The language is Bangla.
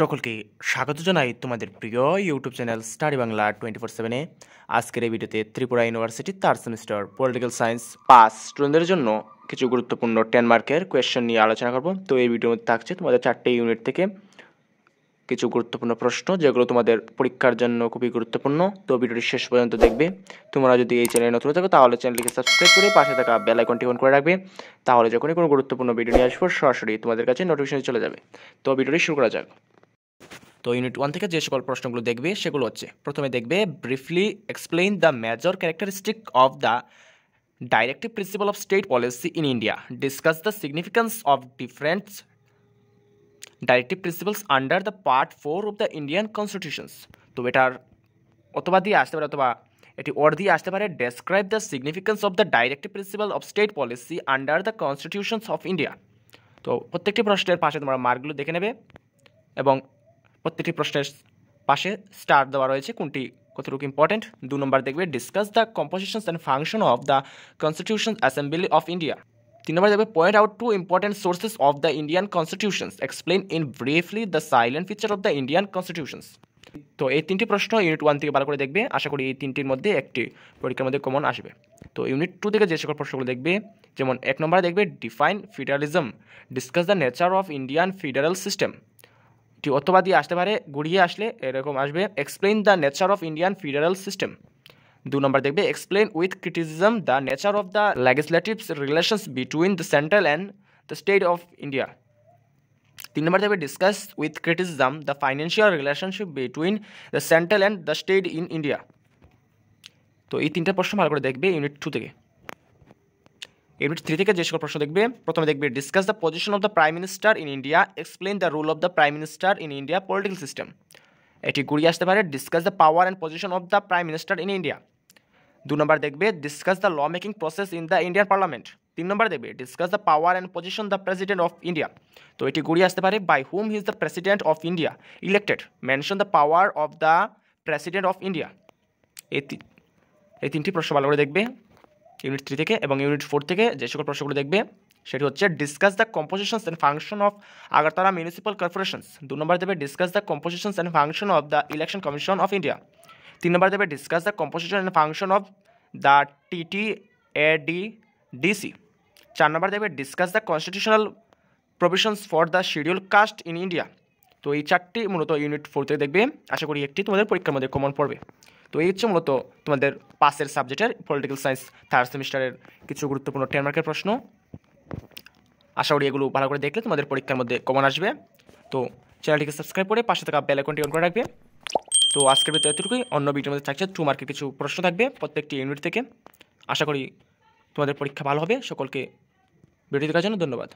সকলকে স্বাগত জানাই তোমাদের প্রিয় ইউটিউব চ্যানেল স্টাডি বাংলা 24/7-এ। আজকের এই ভিডিওতে Tripura university third semester political science pass স্টুডেন্টদের জন্য কিছু গুরুত্বপূর্ণ 10 মার্কের কোয়েশ্চেন নিয়ে আলোচনা করব। তো এই ভিডিওর মধ্যে থাকছে তোমাদের 4টে ইউনিট থেকে কিছু গুরুত্বপূর্ণ প্রশ্ন, যেগুলো তোমাদের পরীক্ষার জন্য খুবই গুরুত্বপূর্ণ। তো ভিডিওটি শেষ পর্যন্ত দেখবে। তোমরা যদি এই চ্যানেলে নতুন থাকো তাহলে চ্যানেলটিকে সাবস্ক্রাইব করে পাশে থাকা বেল আইকনটি অন করে রাখবে, তাহলে যখনই কোনো গুরুত্বপূর্ণ ভিডিও নিয়ে আসবো সরাসরি তোমাদের কাছে নোটিফিকেশন চলে যাবে। তো ভিডিওটি শুরু করা যাক। তো ইউনিট 1 থেকে যে সকল প্রশ্নগুলো দেখবে সেগুলো হচ্ছে, প্রথমে দেখবে briefly explain the major characteristic of the directive principle of state policy in India, discuss the significance of different directive principles under the part 4 of the Indian constitutions. তো এটার অথবা দিয়ে আসতে পারে অথবা এটি ওর দিয়ে আসতে পারে, describe the significance of the directive principle of state policy under the constitutions of India. তো প্রত্যেকটি প্রশ্নের পাশে তোমরা মার্কগুলো দেখে নেবে এবং প্রত্যেকটি প্রশ্নের পাশে স্টার দেওয়া রয়েছে কোনটি কতটুকু ইম্পর্টেন্ট। 2 নম্বর দেখবে discuss the compositions and function of the constitution assembly of India. 3 number দেখবে point out 2 important sources of the Indian constitutions, explain in briefly the silent feature of the Indian constitutions. তো এই 3টি প্রশ্ন ইউনিট 1 থেকে ভালো করে দেখবে। আশা করি এই 3টির মধ্যে একটি পরীক্ষার মধ্যে কমন আসবে। তো ইউনিট 2 থেকে যে সকল প্রশ্নগুলো দেখবে, যেমন 1 নম্বরে দেখবে define federalism, discuss the nature of Indian federal system. এটি অথবা দিয়ে আসতে পারে, ঘুরিয়ে আসলে এরকম আসবে, explain the nature of Indian federal system. 2 number দেখবে explain with criticism the nature of the legislative relations between the central and the state of India. 3 number দেখবে discuss with criticism the financial relationship between the central and the state in India. তো এই 3টে প্রশ্ন ভালো করে দেখবে ইউনিট 2 থেকে। ইউনিট 3 থেকে যে সকল প্রশ্ন দেখবে, প্রথমে দেখবে discuss the position of the prime minister in India, explain the rule of the prime minister in India political system. এটি ঘুরিয়ে আসতে পারে, discuss the power and position of the prime minister in India. 2 number দেখবে discuss the law making process in the Indian parliament. 3 number দেখবে discuss the power and position the president of India. তো এটি ঘুরিয়ে আসতে পারে, by hmm is the president of India elected, mention the power of the president of India. এই 3টি প্রশ্ন ভালো করে দেখবে ইউনিট 3 থেকে। এবং ইউনিট 4 থেকে যে সকল প্রশ্নগুলো দেখবে সেটি হচ্ছে discuss the compositions and function of Agartala municipal corporations. 2 number দেবে discuss the compositions and function of the election commission of India. 3 number দেবে discuss the composition and function of the TTADDC। 4 number দেবে discuss the constitutional provisions for the schedule caste in India. তো এই 4টি মূলত ইউনিট 4 থেকে দেখবে। আশা করি একটি তোমাদের পরীক্ষার মধ্যে কমন পড়বে। তো এই হচ্ছে মূলত তোমাদের পাসের সাবজেক্টের পলিটিক্যাল সায়েন্স থার্ড সেমিস্টারের কিছু গুরুত্বপূর্ণ 10 মার্কের প্রশ্ন। আশা করি এগুলো ভালো করে দেখলে তোমাদের পরীক্ষার মধ্যে কমন আসবে। তো চ্যানেলটিকে সাবস্ক্রাইব করে পাশে থাকা বেল আইকনটি অন করে রাখবে। তো আজকের ভিডিও এতটুকুই। অন্য ভিডিওর মধ্যে থাকছে 2 মার্কের কিছু প্রশ্ন থাকবে প্রত্যেকটি ইউনিট থেকে। আশা করি তোমাদের পরীক্ষা ভালো হবে। সকলকে ভিডিও দেখার জন্য ধন্যবাদ।